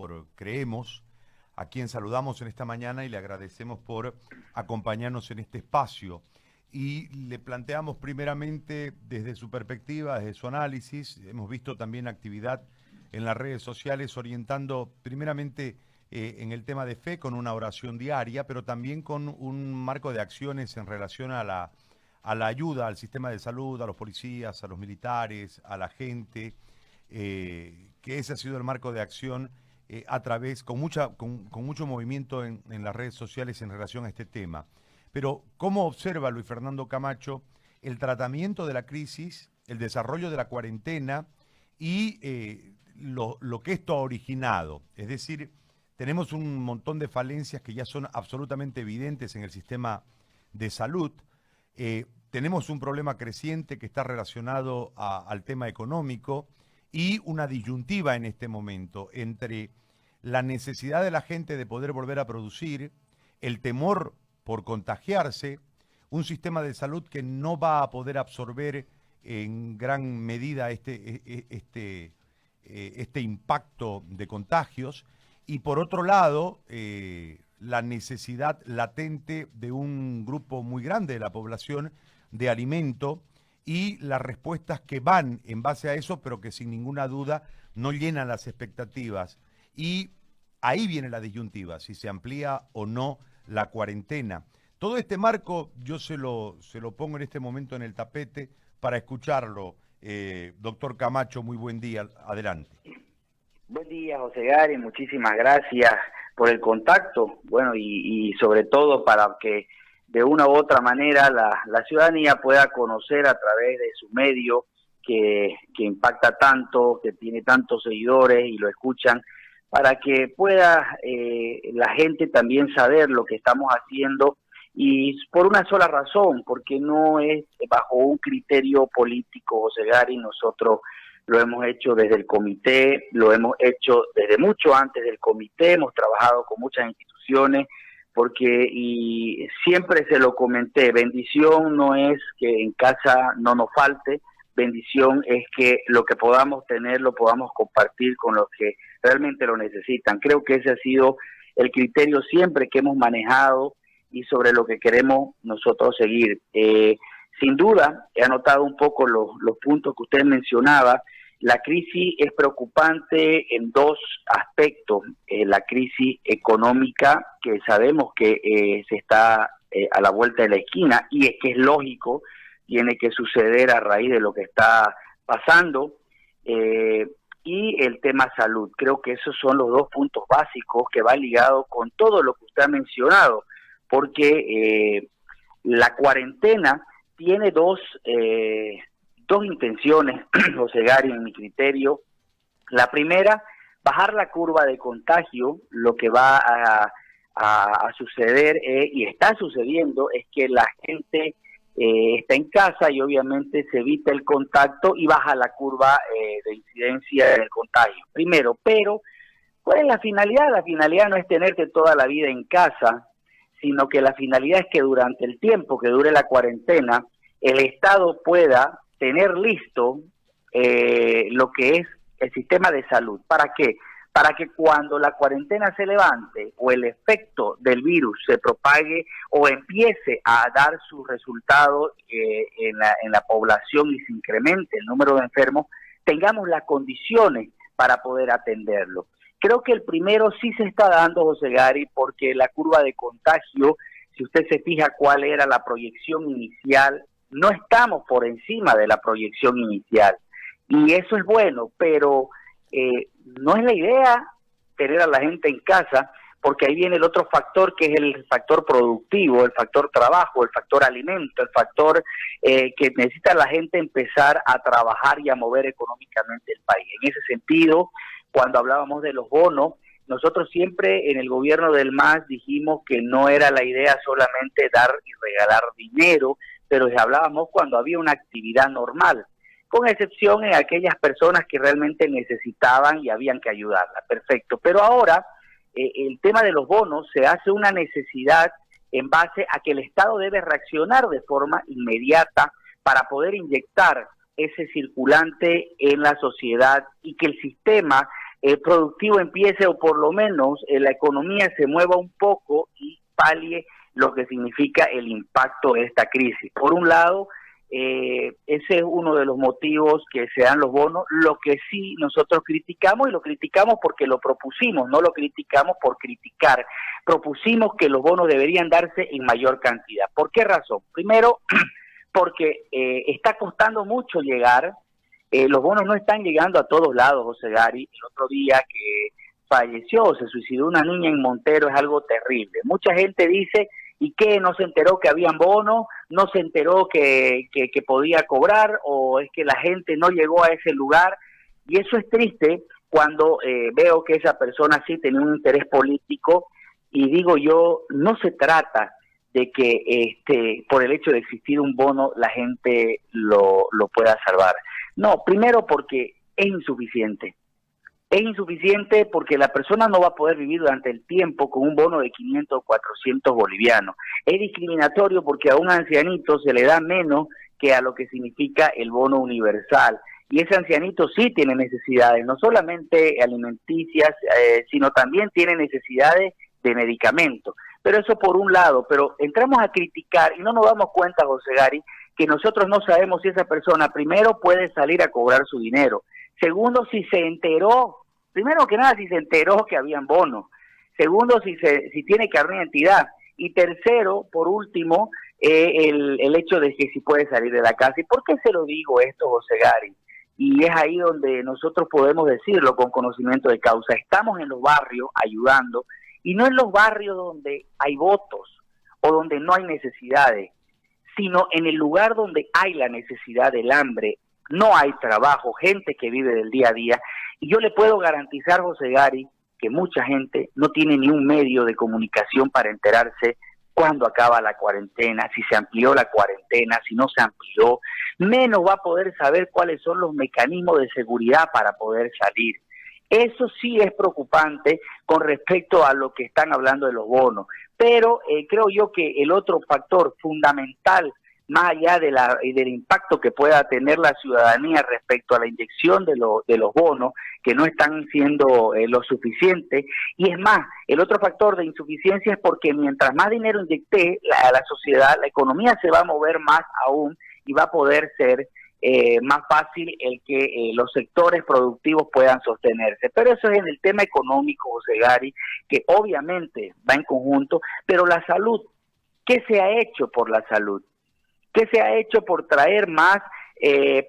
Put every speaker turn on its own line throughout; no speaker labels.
por Creemos, a quien saludamos en esta mañana y le agradecemos por acompañarnos en este espacio. Y le planteamos primeramente desde su perspectiva, desde su análisis. Hemos visto también actividad en las redes sociales orientando primeramente en el tema de fe con una oración diaria, pero también con un marco de acciones en relación a la ayuda al sistema de salud, a los policías, a los militares, a la gente, que ese ha sido el marco de acción a través, con mucho movimiento en las redes sociales en relación a este tema. Pero, ¿cómo observa Luis Fernando Camacho el tratamiento de la crisis, el desarrollo de la cuarentena y lo que esto ha originado? Es decir, tenemos un montón de falencias que ya son absolutamente evidentes en el sistema de salud. Tenemos un problema creciente que está relacionado al tema económico y una disyuntiva en este momento entre la necesidad de la gente de poder volver a producir, el temor por contagiarse, un sistema de salud que no va a poder absorber en gran medida este impacto de contagios, y por otro lado, la necesidad latente de un grupo muy grande de la población de alimento y las respuestas que van en base a eso, pero que sin ninguna duda no llenan las expectativas. Y ahí viene la disyuntiva, si se amplía o no la cuarentena. Todo este marco yo se lo pongo en este momento en el tapete para escucharlo. Doctor Camacho, muy buen día. Adelante.
Buen día, José Gary. Muchísimas gracias por el contacto. Bueno, y sobre todo para que de una u otra manera la ciudadanía pueda conocer a través de su medio que impacta tanto, que tiene tantos seguidores y lo escuchan, para que pueda la gente también saber lo que estamos haciendo, y por una sola razón, porque no es bajo un criterio político, José Gary. Nosotros lo hemos hecho desde el comité, lo hemos hecho desde mucho antes del comité, hemos trabajado con muchas instituciones, porque, y siempre se lo comenté, bendición no es que en casa no nos falte, bendición es que lo que podamos tener lo podamos compartir con los que realmente lo necesitan. Creo que ese ha sido el criterio siempre que hemos manejado y sobre lo que queremos nosotros seguir. Sin duda, he anotado un poco los puntos que usted mencionaba. La crisis es preocupante en dos aspectos. La crisis económica, que sabemos que se está a la vuelta de la esquina, y es que es lógico, tiene que suceder a raíz de lo que está pasando, y el tema salud. Creo que esos son los dos puntos básicos que van ligados con todo lo que usted ha mencionado, porque la cuarentena tiene dos intenciones, José Gary, en mi criterio. La primera, bajar la curva de contagio. Lo que va a suceder, y está sucediendo, es que la gente está en casa y obviamente se evita el contacto y baja la curva de incidencia del contagio. Primero, pero ¿cuál es la finalidad? La finalidad no es tenerte toda la vida en casa, sino que la finalidad es que durante el tiempo que dure la cuarentena, el Estado pueda tener listo lo que es el sistema de salud. ¿Para qué? Para que cuando la cuarentena se levante o el efecto del virus se propague o empiece a dar sus resultados en la población y se incremente el número de enfermos, tengamos las condiciones para poder atenderlo. Creo que el primero sí se está dando, José Gary, porque la curva de contagio, si usted se fija cuál era la proyección inicial, no estamos por encima de la proyección inicial. Y eso es bueno, pero no es la idea tener a la gente en casa, porque ahí viene el otro factor, que es el factor productivo, el factor trabajo, el factor alimento, el factor que necesita la gente empezar a trabajar y a mover económicamente el país. En ese sentido, cuando hablábamos de los bonos, nosotros siempre en el gobierno del MAS dijimos que no era la idea solamente dar y regalar dinero, pero hablábamos cuando había una actividad normal, con excepción en aquellas personas que realmente necesitaban y habían que ayudarlas. Perfecto. Pero ahora el tema de los bonos se hace una necesidad en base a que el Estado debe reaccionar de forma inmediata para poder inyectar ese circulante en la sociedad y que el sistema productivo empiece, o por lo menos la economía se mueva un poco y palie lo que significa el impacto de esta crisis. Por un lado, ese es uno de los motivos que se dan los bonos. Lo que sí nosotros criticamos, y lo criticamos porque lo propusimos, no lo criticamos por criticar, propusimos que los bonos deberían darse en mayor cantidad. ¿Por qué razón? Primero, porque está costando mucho llegar, los bonos no están llegando a todos lados, José Gary. El otro día que falleció, se suicidó una niña en Montero, es algo terrible. Mucha gente dice, ¿y qué? ¿No se enteró que habían bonos? ¿No se enteró que podía cobrar? ¿O es que la gente no llegó a ese lugar? Y eso es triste cuando veo que esa persona sí tenía un interés político, y digo yo, no se trata de que por el hecho de existir un bono la gente lo pueda salvar. No, primero porque es insuficiente. Es insuficiente porque la persona no va a poder vivir durante el tiempo con un bono de 500 o 400 bolivianos. Es discriminatorio porque a un ancianito se le da menos que a lo que significa el bono universal. Y ese ancianito sí tiene necesidades, no solamente alimenticias, sino también tiene necesidades de medicamentos. Pero eso por un lado, pero entramos a criticar y no nos damos cuenta, José Gary, que nosotros no sabemos si esa persona primero puede salir a cobrar su dinero. Segundo, si se enteró, primero que nada, si se enteró que habían bonos. Segundo, si tiene carnet de identidad. Y tercero, por último, el hecho de que si puede salir de la casa. ¿Y por qué se lo digo esto, José Gary? Y es ahí donde nosotros podemos decirlo con conocimiento de causa. Estamos en los barrios ayudando, y no en los barrios donde hay votos o donde no hay necesidades, sino en el lugar donde hay la necesidad del hambre, no hay trabajo, gente que vive del día a día. Y yo le puedo garantizar, José Gary, que mucha gente no tiene ni un medio de comunicación para enterarse cuándo acaba la cuarentena, si se amplió la cuarentena, si no se amplió, menos va a poder saber cuáles son los mecanismos de seguridad para poder salir. Eso sí es preocupante con respecto a lo que están hablando de los bonos, pero creo yo que el otro factor fundamental, más allá del impacto que pueda tener la ciudadanía respecto a la inyección de los bonos, que no están siendo lo suficiente, y es más, el otro factor de insuficiencia es porque mientras más dinero inyecte a la sociedad, la economía se va a mover más aún y va a poder ser más fácil el que los sectores productivos puedan sostenerse. Pero eso es en el tema económico, José Gary, que obviamente va en conjunto, pero la salud, ¿qué se ha hecho por la salud? ¿Qué se ha hecho por traer más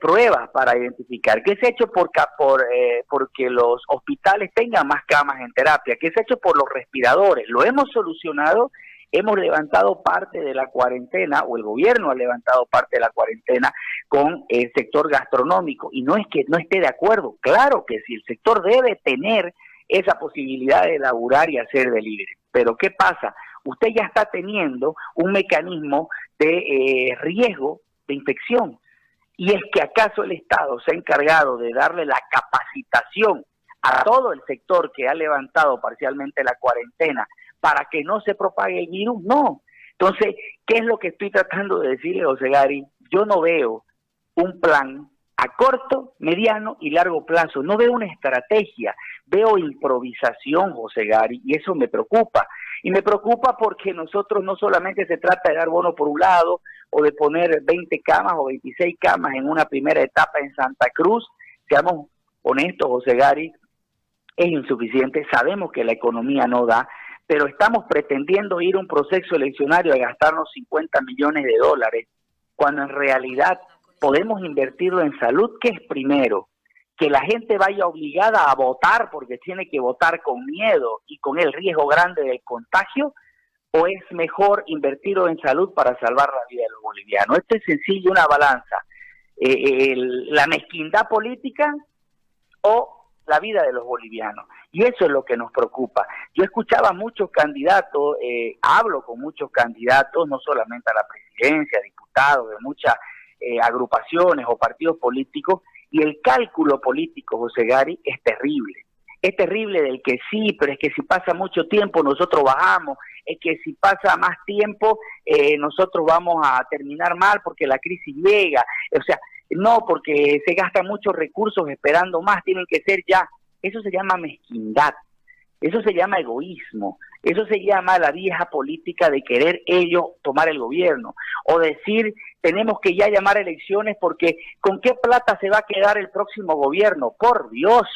pruebas para identificar? ¿Qué se ha hecho porque los hospitales tengan más camas en terapia? ¿Qué se ha hecho por los respiradores? ¿Lo hemos solucionado? Hemos levantado parte de la cuarentena, o el gobierno ha levantado parte de la cuarentena con el sector gastronómico, y no es que no esté de acuerdo, claro que sí, el sector debe tener esa posibilidad de laburar y hacer delivery, pero ¿qué pasa? Usted ya está teniendo un mecanismo de riesgo de infección, y es que acaso el Estado se ha encargado de darle la capacitación a todo el sector que ha levantado parcialmente la cuarentena para que no se propague el virus. No. Entonces, ¿qué es lo que estoy tratando de decirle, José Gary? Yo no veo un plan a corto, mediano y largo plazo. No veo una estrategia, veo improvisación, José Gary, y eso me preocupa. Y me preocupa porque nosotros no solamente se trata de dar bono por un lado, o de poner 20 camas o 26 camas en una primera etapa en Santa Cruz. Seamos honestos, José Gary, es insuficiente. Sabemos que la economía no da, pero estamos pretendiendo ir a un proceso eleccionario a gastarnos 50 millones de dólares, cuando en realidad podemos invertirlo en salud, que es primero, que la gente vaya obligada a votar porque tiene que votar con miedo y con el riesgo grande del contagio, o es mejor invertirlo en salud para salvar la vida de los bolivianos. Esto es sencillo, una balanza, la mezquindad política o la vida de los bolivianos, y eso es lo que nos preocupa. Yo escuchaba a muchos candidatos, hablo con muchos candidatos, no solamente a la presidencia, diputados de muchas agrupaciones o partidos políticos, y el cálculo político, José Gary, es terrible del que sí, pero es que si pasa mucho tiempo nosotros bajamos, es que si pasa más tiempo nosotros vamos a terminar mal porque la crisis llega, o sea, no, porque se gastan muchos recursos esperando más, tienen que ser ya. eso se llama mezquindad, eso se llama egoísmo, eso se llama la vieja política de querer ellos tomar el gobierno, o decir tenemos que ya llamar elecciones porque ¿con qué plata se va a quedar el próximo gobierno? Por Dios.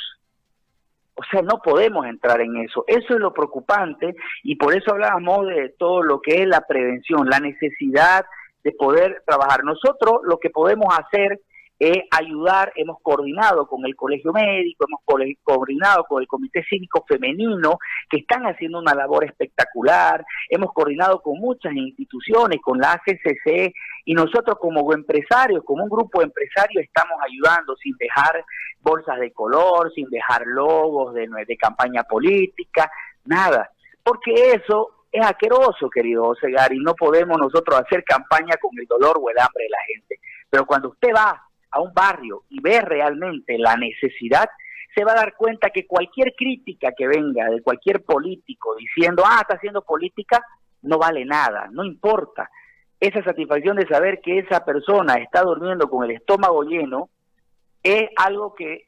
O sea, no podemos entrar en eso. Eso es lo preocupante y por eso hablábamos de todo lo que es la prevención, la necesidad de poder trabajar. Nosotros lo que podemos hacer es ayudar, hemos coordinado con el Colegio Médico, hemos coordinado con el Comité Cívico Femenino, que están haciendo una labor espectacular, hemos coordinado con muchas instituciones, con la ACCC, y nosotros como empresarios, como un grupo de empresarios, estamos ayudando sin dejar bolsas de color, sin dejar logos de campaña política, nada, porque eso es asqueroso, querido José Gary, no podemos nosotros hacer campaña con el dolor o el hambre de la gente, pero cuando usted va a un barrio y ve realmente la necesidad, se va a dar cuenta que cualquier crítica que venga de cualquier político diciendo, está haciendo política, no vale nada, no importa. Esa satisfacción de saber que esa persona está durmiendo con el estómago lleno es algo que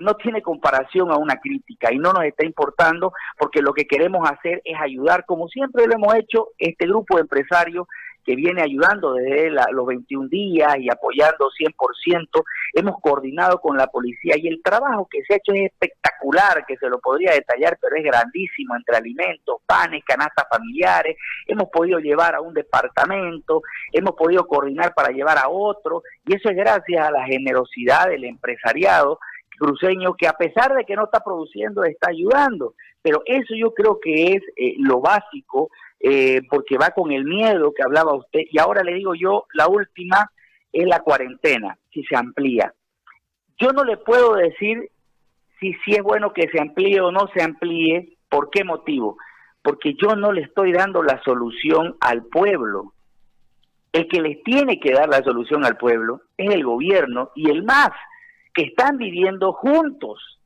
no tiene comparación a una crítica y no nos está importando porque lo que queremos hacer es ayudar, como siempre lo hemos hecho, este grupo de empresarios que viene ayudando desde los 21 días y apoyando 100%, hemos coordinado con la policía y el trabajo que se ha hecho es espectacular, que se lo podría detallar, pero es grandísimo, entre alimentos, panes, canastas familiares, hemos podido llevar a un departamento, hemos podido coordinar para llevar a otro, y eso es gracias a la generosidad del empresariado cruceño, que a pesar de que no está produciendo, está ayudando, pero eso yo creo que es lo básico, porque va con el miedo que hablaba usted, y ahora le digo yo, la última es la cuarentena, si se amplía. Yo no le puedo decir si es bueno que se amplíe o no se amplíe, ¿por qué motivo? Porque yo no le estoy dando la solución al pueblo. El que les tiene que dar la solución al pueblo es el gobierno y el MAS, que están viviendo juntos.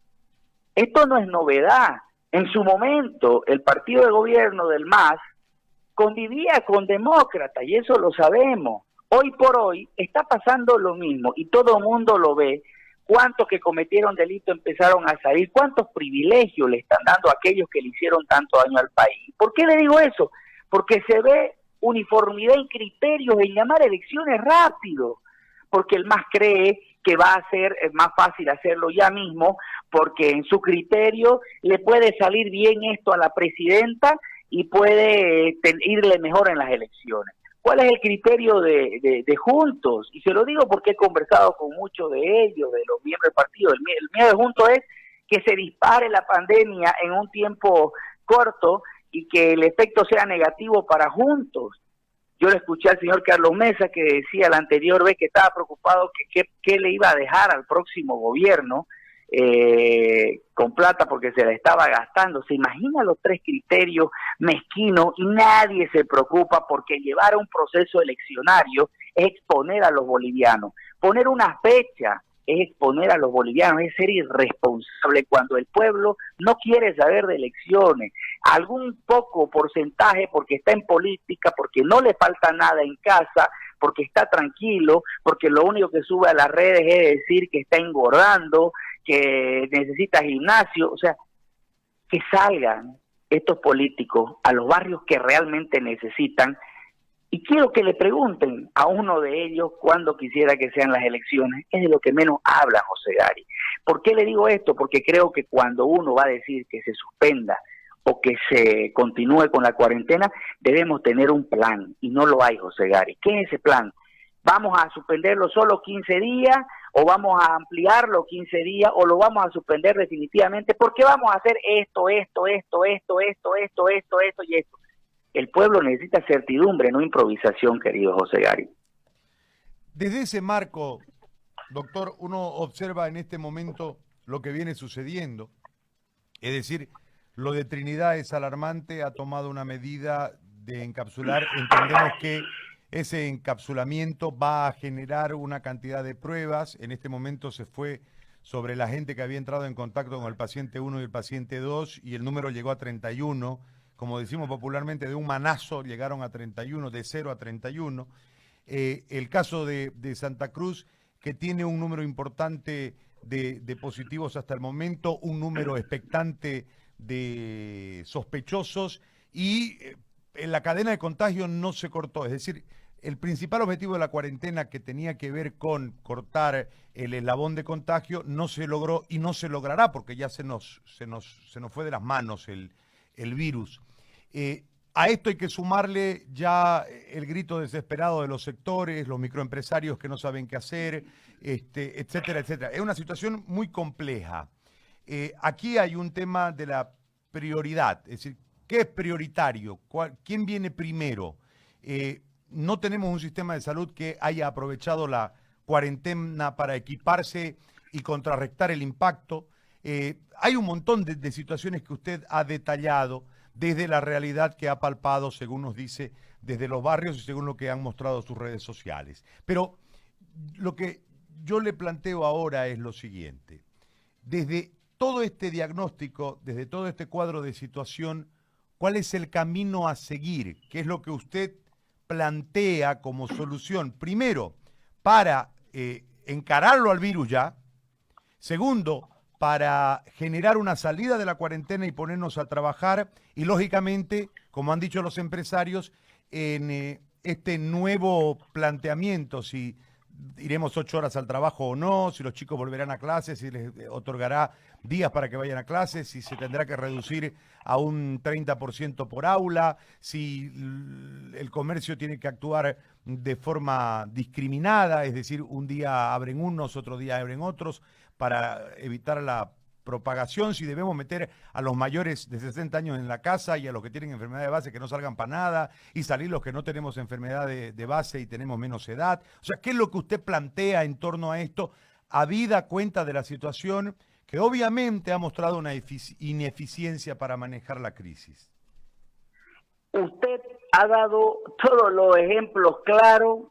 Esto no es novedad. En su momento, el partido de gobierno del MAS convivía con demócratas, y eso lo sabemos. Hoy por hoy está pasando lo mismo, y todo el mundo lo ve. ¿Cuántos que cometieron delito empezaron a salir? ¿Cuántos privilegios le están dando a aquellos que le hicieron tanto daño al país? ¿Por qué le digo eso? Porque se ve uniformidad en criterios en llamar elecciones rápido, porque el MAS cree que va a ser más fácil hacerlo ya mismo, porque en su criterio le puede salir bien esto a la presidenta y puede irle mejor en las elecciones. ¿Cuál es el criterio de Juntos? Y se lo digo porque he conversado con muchos de ellos, de los miembros del partido. El miedo de Juntos es que se dispare la pandemia en un tiempo corto y que el efecto sea negativo para Juntos. Yo le escuché al señor Carlos Mesa que decía la anterior vez que estaba preocupado que le iba a dejar al próximo gobierno con plata porque se la estaba gastando. ¿Se imagina los tres criterios mezquinos? Y nadie se preocupa porque llevar un proceso eleccionario es exponer a los bolivianos. Poner una fecha es exponer a los bolivianos, es ser irresponsable cuando el pueblo no quiere saber de elecciones. Algún poco porcentaje porque está en política, porque no le falta nada en casa, porque está tranquilo, porque lo único que sube a las redes es decir que está engordando, que necesita gimnasio. O sea, que salgan estos políticos a los barrios que realmente necesitan. Y quiero que le pregunten a uno de ellos cuándo quisiera que sean las elecciones. Es de lo que menos habla José Gary. ¿Por qué le digo esto? Porque creo que cuando uno va a decir que se suspenda o que se continúe con la cuarentena, debemos tener un plan, y no lo hay, José Gary. ¿Qué es ese plan? ¿Vamos a suspenderlo solo 15 días o vamos a ampliarlo 15 días o lo vamos a suspender definitivamente? ¿Por qué vamos a hacer esto y esto? El pueblo necesita certidumbre, no improvisación, querido José Gary.
Desde ese marco, doctor, uno observa en este momento lo que viene sucediendo. Es decir, lo de Trinidad es alarmante, ha tomado una medida de encapsular. Entendemos que ese encapsulamiento va a generar una cantidad de pruebas. En este momento se fue sobre la gente que había entrado en contacto con el paciente 1 y el paciente 2 y el número llegó a 31. Como decimos popularmente, de un manazo llegaron a 31, de 0 a 31. El caso de Santa Cruz, que tiene un número importante de positivos hasta el momento, un número expectante de sospechosos y en la cadena de contagio no se cortó. Es decir, el principal objetivo de la cuarentena, que tenía que ver con cortar el eslabón de contagio, no se logró y no se logrará porque ya se nos fue de las manos el virus. A esto hay que sumarle ya el grito desesperado de los sectores, los microempresarios que no saben qué hacer, etcétera, etcétera. Es una situación muy compleja. Aquí hay un tema de la prioridad, es decir, ¿qué es prioritario? ¿Quién viene primero? No tenemos un sistema de salud que haya aprovechado la cuarentena para equiparse y contrarrestar el impacto. Hay un montón de situaciones que usted ha detallado desde la realidad que ha palpado, según nos dice, desde los barrios y según lo que han mostrado sus redes sociales. Pero lo que yo le planteo ahora es lo siguiente. Desde todo este diagnóstico, desde todo este cuadro de situación, ¿cuál es el camino a seguir? ¿Qué es lo que usted plantea como solución? Primero, para encararlo al virus ya. Segundo, para generar una salida de la cuarentena y ponernos a trabajar. Y lógicamente, como han dicho los empresarios, en este nuevo planteamiento, si iremos 8 horas al trabajo o no, si los chicos volverán a clases, si les otorgará días para que vayan a clases, si se tendrá que reducir a un 30% por aula, si el comercio tiene que actuar de forma discriminada, es decir, un día abren unos, otro día abren otros, para evitar la propagación, si debemos meter a los mayores de 60 años en la casa y a los que tienen enfermedad de base que no salgan para nada, y salir los que no tenemos enfermedad de base y tenemos menos edad. O sea, ¿qué es lo que usted plantea en torno a esto, habida cuenta de la situación que obviamente ha mostrado una ineficiencia para manejar la crisis?
Usted ha dado todos los ejemplos claros,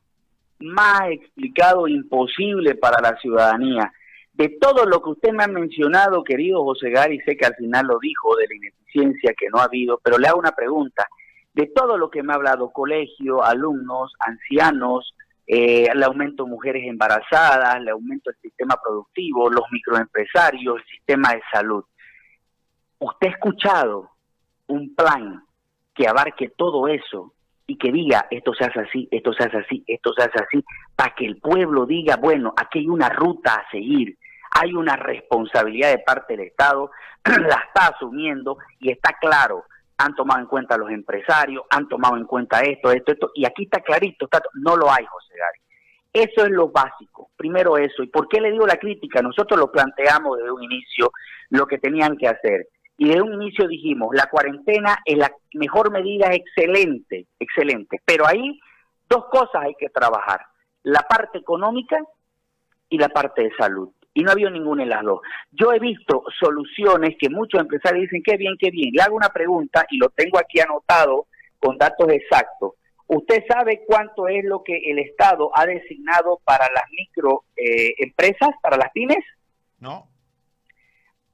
más explicado imposible para la ciudadanía. De todo lo que usted me ha mencionado, querido José Gary, sé que al final lo dijo de la ineficiencia que no ha habido, pero le hago una pregunta. De todo lo que me ha hablado, colegio, alumnos, ancianos, el aumento de mujeres embarazadas, el aumento del sistema productivo, los microempresarios, el sistema de salud, ¿usted ha escuchado un plan que abarque todo eso y que diga esto se hace así, esto se hace así, esto se hace así, para que el pueblo diga, bueno, aquí hay una ruta a seguir, hay una responsabilidad de parte del Estado, la está asumiendo y está claro, han tomado en cuenta los empresarios, han tomado en cuenta esto, y aquí está clarito, no lo hay, José Gary. Eso es lo básico, primero eso. ¿Y por qué le digo la crítica? Nosotros lo planteamos desde un inicio, lo que tenían que hacer. Y desde un inicio dijimos, la cuarentena es la mejor medida, excelente, excelente. Pero ahí dos cosas hay que trabajar, la parte económica y la parte de salud. Y no ha habido ninguna de las dos. Yo he visto soluciones que muchos empresarios dicen, qué bien, qué bien. Le hago una pregunta y lo tengo aquí anotado con datos exactos. ¿Usted sabe cuánto es lo que el Estado ha designado para las microempresas, para las pymes?
No.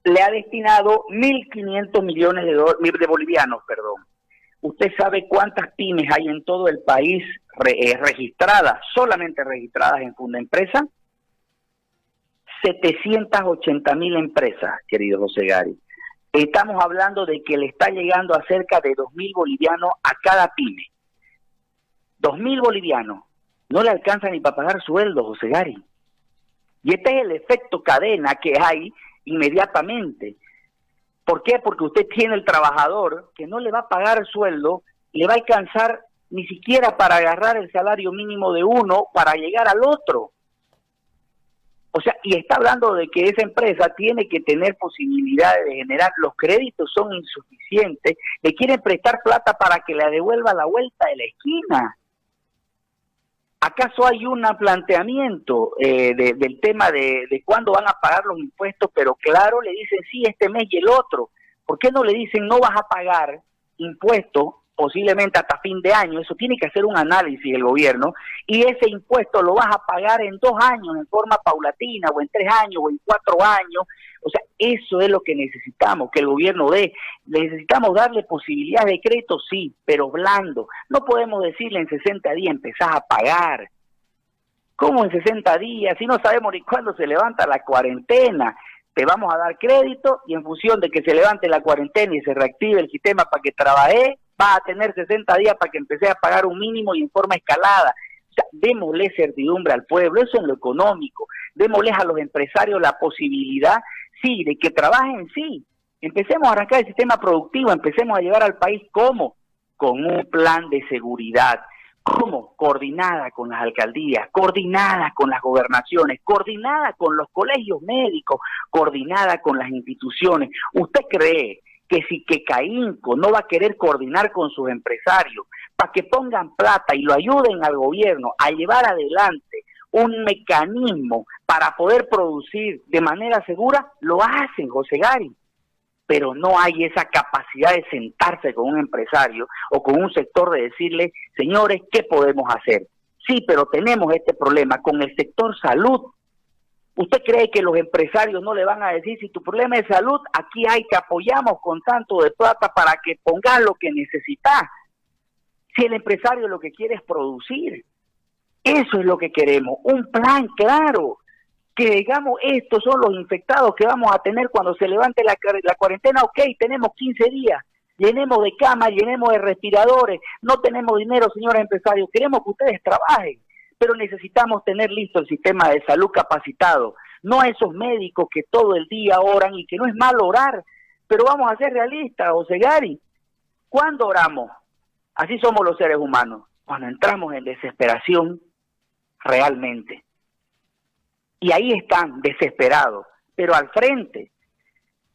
Le ha destinado 1.500 millones de bolivianos, perdón. ¿Usted sabe cuántas pymes hay en todo el país registradas, solamente registradas en Fundaempresa? 780.000 empresas, querido José Gary. Estamos hablando de que le está llegando a cerca de 2.000 bolivianos a cada pyme. 2.000 bolivianos. No le alcanza ni para pagar sueldo, José Gary. Y este es el efecto cadena que hay inmediatamente. ¿Por qué? Porque usted tiene el trabajador que no le va a pagar sueldo, le va a alcanzar ni siquiera para agarrar el salario mínimo de uno para llegar al otro. O sea, y está hablando de que esa empresa tiene que tener posibilidades de generar, los créditos son insuficientes, le quieren prestar plata para que la devuelva a la vuelta de la esquina. ¿Acaso hay un planteamiento del tema de cuándo van a pagar los impuestos? Pero claro, le dicen sí este mes y el otro. ¿Por qué no le dicen no vas a pagar impuestos posiblemente hasta fin de año? Eso tiene que hacer un análisis el gobierno, y ese impuesto lo vas a pagar en 2 años en forma paulatina, o en 3 años, o en 4 años. O sea, eso es lo que necesitamos, que el gobierno dé. Necesitamos darle posibilidades de crédito, sí, pero blando. No podemos decirle en 60 días empezás a pagar. ¿Cómo en 60 días? Si no sabemos ni cuándo se levanta la cuarentena. Te vamos a dar crédito y en función de que se levante la cuarentena y se reactive el sistema para que trabaje, vas a tener 60 días para que empecé a pagar un mínimo y en forma escalada. O sea, démosle certidumbre al pueblo, eso en lo económico. Démosles a los empresarios la posibilidad, sí, de que trabajen, sí. Empecemos a arrancar el sistema productivo, empecemos a llevar al país, ¿cómo? Con un plan de seguridad. ¿Cómo? Coordinada con las alcaldías, coordinada con las gobernaciones, coordinada con los colegios médicos, coordinada con las instituciones. ¿Usted cree que si Quecainco no va a querer coordinar con sus empresarios para que pongan plata y lo ayuden al gobierno a llevar adelante un mecanismo para poder producir de manera segura? Lo hacen, José Gary. Pero no hay esa capacidad de sentarse con un empresario o con un sector de decirle, señores, ¿qué podemos hacer? Sí, pero tenemos este problema con el sector salud. ¿Usted cree que los empresarios no le van a decir, si tu problema es salud, aquí hay, te apoyamos con tanto de plata para que pongas lo que necesitas? Si el empresario lo que quiere es producir, eso es lo que queremos, un plan claro. Que digamos, estos son los infectados que vamos a tener cuando se levante la cuarentena. Ok, tenemos 15 días, llenemos de camas, llenemos de respiradores, no tenemos dinero, señores empresarios, queremos que ustedes trabajen, pero necesitamos tener listo el sistema de salud capacitado, no a esos médicos que todo el día oran, y que no es malo orar, pero vamos a ser realistas, José Gary. ¿Cuándo oramos? Así somos los seres humanos, cuando entramos en desesperación realmente. Y ahí están, desesperados, pero al frente.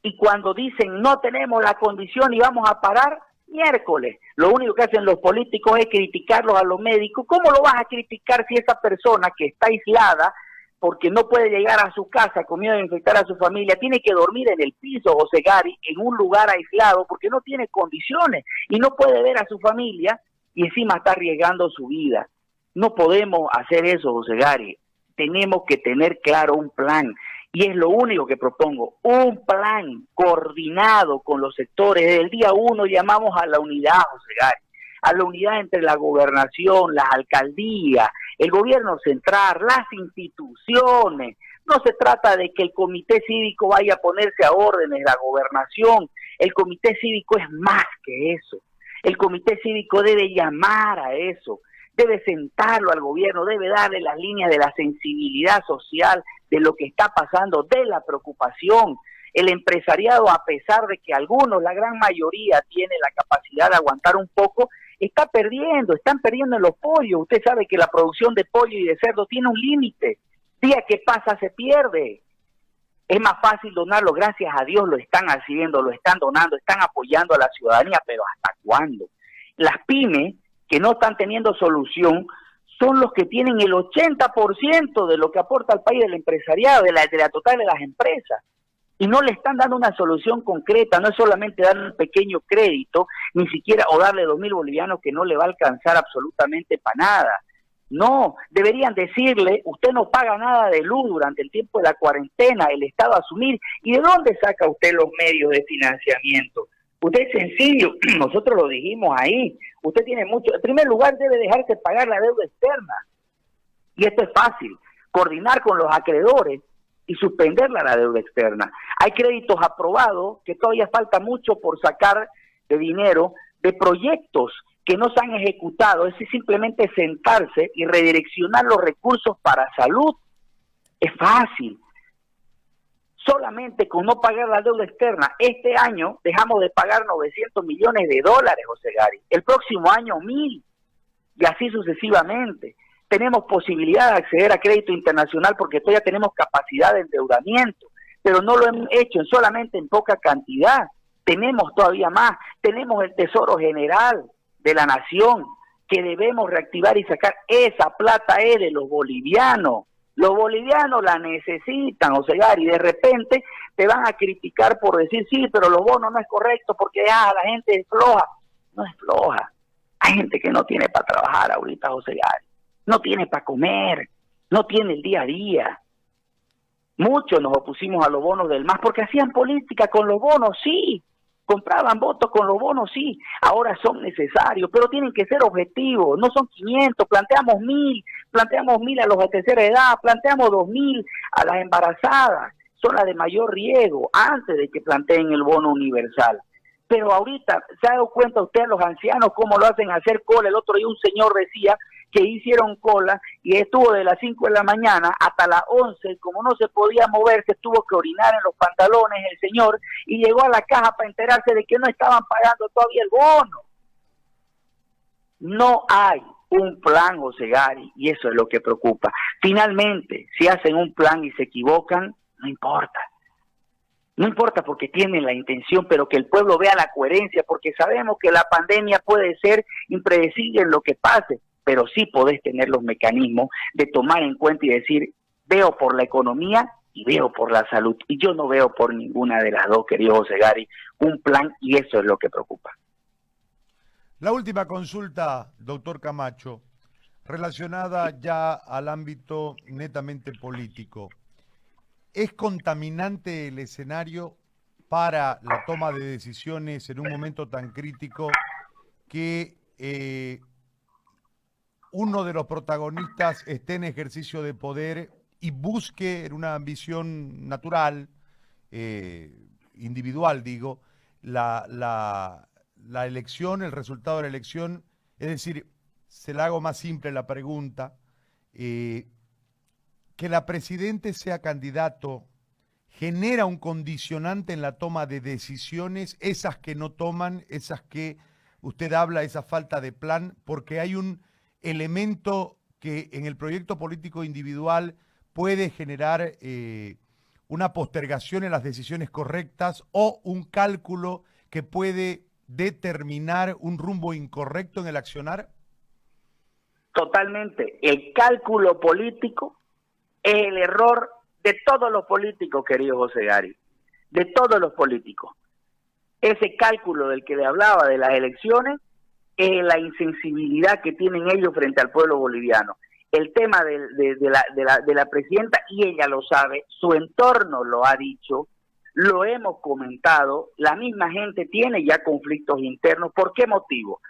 Y cuando dicen, no tenemos la condición y vamos a parar, miércoles. Lo único que hacen los políticos es criticarlos a los médicos. ¿Cómo lo vas a criticar si esa persona que está aislada, porque no puede llegar a su casa con miedo de infectar a su familia, tiene que dormir en el piso, José Gary, en un lugar aislado, porque no tiene condiciones y no puede ver a su familia y encima está arriesgando su vida? No podemos hacer eso, José Gary. Tenemos que tener claro un plan, y es lo único que propongo, un plan coordinado con los sectores. Desde el día 1 llamamos a la unidad, José Gary, a la unidad entre la gobernación, las alcaldías, el gobierno central, las instituciones. No se trata de que el comité cívico vaya a ponerse a órdenes, la gobernación. El comité cívico es más que eso. El comité cívico debe llamar a eso, debe sentarlo al gobierno, debe darle las líneas de la sensibilidad social, de lo que está pasando, de la preocupación. El empresariado, a pesar de que algunos, la gran mayoría, tiene la capacidad de aguantar un poco, están perdiendo en los pollos. Usted sabe que la producción de pollo y de cerdo tiene un límite. Día que pasa se pierde. Es más fácil donarlo, gracias a Dios lo están haciendo, lo están donando, están apoyando a la ciudadanía, pero ¿hasta cuándo? Las pymes que no están teniendo solución son los que tienen el 80% de lo que aporta al país del empresariado, de la total de las empresas, y no le están dando una solución concreta. No es solamente darle un pequeño crédito, ni siquiera, o darle 2.000 bolivianos que no le va a alcanzar absolutamente para nada. No, deberían decirle, usted no paga nada de luz durante el tiempo de la cuarentena, el Estado asumir. ¿Y de dónde saca usted los medios de financiamiento? Usted es sencillo, nosotros lo dijimos ahí, usted tiene mucho. En primer lugar, debe dejarse pagar la deuda externa. Y esto es fácil, coordinar con los acreedores y suspenderla la deuda externa. Hay créditos aprobados que todavía falta mucho por sacar de dinero de proyectos que no se han ejecutado. Es simplemente sentarse y redireccionar los recursos para salud. Es fácil. Solamente con no pagar la deuda externa, este año dejamos de pagar 900 millones de dólares, José Gary. El próximo año 1.000, y así sucesivamente. Tenemos posibilidad de acceder a crédito internacional porque todavía tenemos capacidad de endeudamiento, pero no lo hemos hecho solamente en poca cantidad. Tenemos todavía más. Tenemos el Tesoro General de la Nación que debemos reactivar y sacar. Esa plata es de los bolivianos. Los bolivianos la necesitan, José Gary, y de repente te van a criticar por decir, sí, pero los bonos no es correcto porque la gente es floja. No es floja. Hay gente que no tiene para trabajar ahorita, José Gary. No tiene para comer, no tiene el día a día. Muchos nos opusimos a los bonos del MAS porque hacían política con los bonos, sí, Compraban votos con los bonos, sí, ahora son necesarios, pero tienen que ser objetivos, no son 500, planteamos 1000 a los de tercera edad, planteamos 2000 a las embarazadas, son las de mayor riesgo, antes de que planteen el bono universal. Pero ahorita, ¿se ha dado cuenta usted, los ancianos, cómo lo hacen hacer cola? El otro día un señor decía que hicieron cola y estuvo de las 5 de la mañana hasta las 11, como no se podía mover, se tuvo que orinar en los pantalones el señor y llegó a la caja para enterarse de que no estaban pagando todavía el bono. No hay un plan, José Gary, y eso es lo que preocupa. Finalmente, si hacen un plan y se equivocan, no importa. No importa porque tienen la intención, pero que el pueblo vea la coherencia, porque sabemos que la pandemia puede ser impredecible en lo que pase, pero sí podés tener los mecanismos de tomar en cuenta y decir, veo por la economía y veo por la salud. Y yo no veo por ninguna de las dos, querido José Gary, un plan, y eso es lo que preocupa.
La última consulta, doctor Camacho, relacionada ya al ámbito netamente político. ¿Es contaminante el escenario para la toma de decisiones en un momento tan crítico que uno de los protagonistas esté en ejercicio de poder y busque en una ambición natural, individual digo, la elección, el resultado de la elección? Es decir, se la hago más simple la pregunta, que la presidente sea candidato genera un condicionante en la toma de decisiones, esas que no toman, esas que usted habla, esa falta de plan, porque hay un elemento que en el proyecto político individual puede generar una postergación en las decisiones correctas o un cálculo que puede determinar un rumbo incorrecto en el accionar?
Totalmente. El cálculo político es el error de todos los políticos, querido José Gary, de todos los políticos. Ese cálculo del que le hablaba de las elecciones es la insensibilidad que tienen ellos frente al pueblo boliviano. El tema de la presidenta, y ella lo sabe, su entorno lo ha dicho, lo hemos comentado, la misma gente tiene ya conflictos internos. ¿Por qué motivo?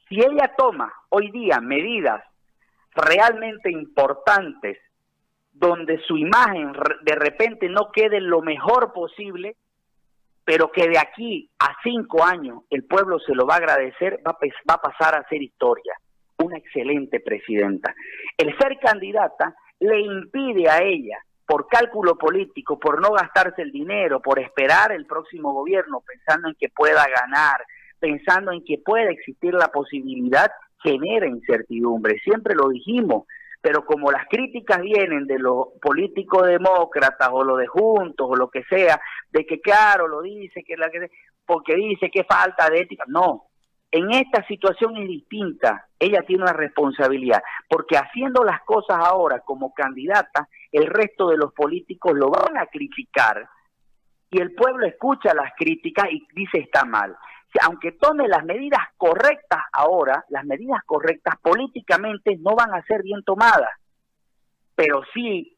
Si ella toma hoy día medidas realmente importantes donde su imagen de repente no quede lo mejor posible, pero que de aquí a 5 años el pueblo se lo va a agradecer, va a pasar a ser historia. Una excelente presidenta. El ser candidata le impide a ella, por cálculo político, por no gastarse el dinero, por esperar el próximo gobierno, pensando en que pueda ganar, pensando en que pueda existir la posibilidad, genera incertidumbre. Siempre lo dijimos, pero como las críticas vienen de los políticos demócratas o lo de Juntos o lo que sea, de que claro, lo dice, porque dice que falta de ética, no. En esta situación es distinta, ella tiene una responsabilidad, porque haciendo las cosas ahora como candidata, el resto de los políticos lo van a criticar y el pueblo escucha las críticas y dice está mal. Aunque tome las medidas correctas ahora, las medidas correctas políticamente no van a ser bien tomadas, pero sí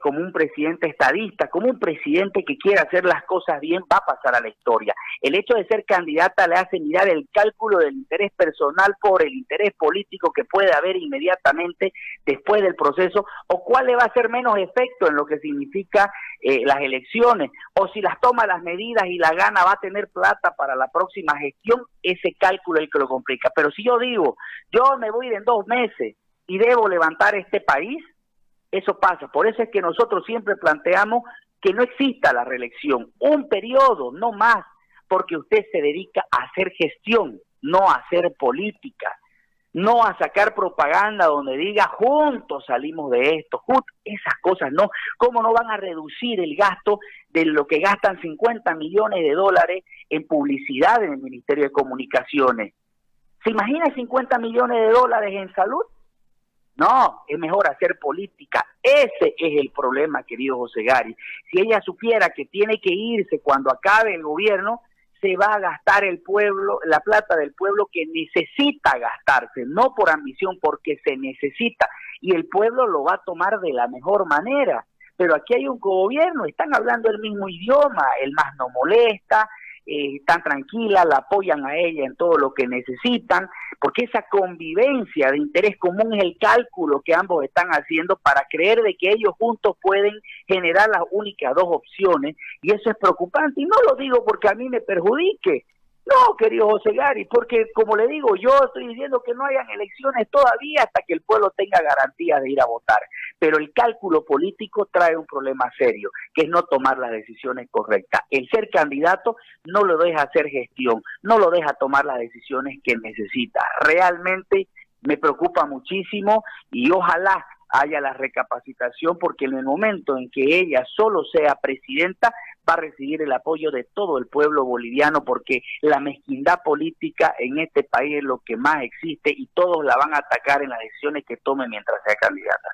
como un presidente estadista, como un presidente que quiere hacer las cosas bien, va a pasar a la historia. El hecho de ser candidata le hace mirar el cálculo del interés personal por el interés político que puede haber inmediatamente después del proceso, o cuál le va a hacer menos efecto en lo que significa las elecciones, o si las toma las medidas y la gana va a tener plata para la próxima gestión. Ese cálculo es el que lo complica. Pero si yo digo, yo me voy en 2 meses y debo levantar este país, eso pasa. Por eso es que nosotros siempre planteamos que no exista la reelección, un periodo, no más, porque usted se dedica a hacer gestión, no a hacer política, no a sacar propaganda donde diga juntos salimos de esto, esas cosas no. ¿Cómo no van a reducir el gasto de lo que gastan 50 millones de dólares en publicidad en el Ministerio de Comunicaciones? ¿Se imagina 50 millones de dólares en salud? No, es mejor hacer política. Ese es el problema, querido José Gary. Si ella supiera que tiene que irse cuando acabe el gobierno, se va a gastar el pueblo, la plata del pueblo que necesita gastarse, no por ambición, porque se necesita. Y el pueblo lo va a tomar de la mejor manera. Pero aquí hay un gobierno, están hablando el mismo idioma, el más no molesta, están tranquilas, la apoyan a ella en todo lo que necesitan, porque esa convivencia de interés común es el cálculo que ambos están haciendo para creer de que ellos juntos pueden generar las únicas dos opciones, y eso es preocupante, y no lo digo porque a mí me perjudique, no, querido José Gary, porque como le digo, yo estoy diciendo que no hayan elecciones todavía hasta que el pueblo tenga garantía de ir a votar, pero el cálculo político trae un problema serio, que es no tomar las decisiones correctas. El ser candidato no lo deja hacer gestión, no lo deja tomar las decisiones que necesita. Realmente me preocupa muchísimo y ojalá haya la recapacitación, porque en el momento en que ella solo sea presidenta va a recibir el apoyo de todo el pueblo boliviano, porque la mezquindad política en este país es lo que más existe y todos la van a atacar en las decisiones que tome mientras sea candidata.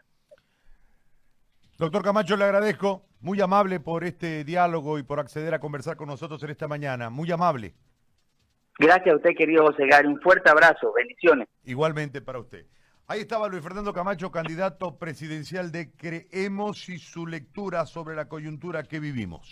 Doctor Camacho, le agradezco, muy amable por este diálogo y por acceder a conversar con nosotros en esta mañana, muy amable.
Gracias a usted, querido José Gary, un fuerte abrazo, bendiciones.
Igualmente para usted. Ahí estaba Luis Fernando Camacho, candidato presidencial de Creemos, y su lectura sobre la coyuntura que vivimos.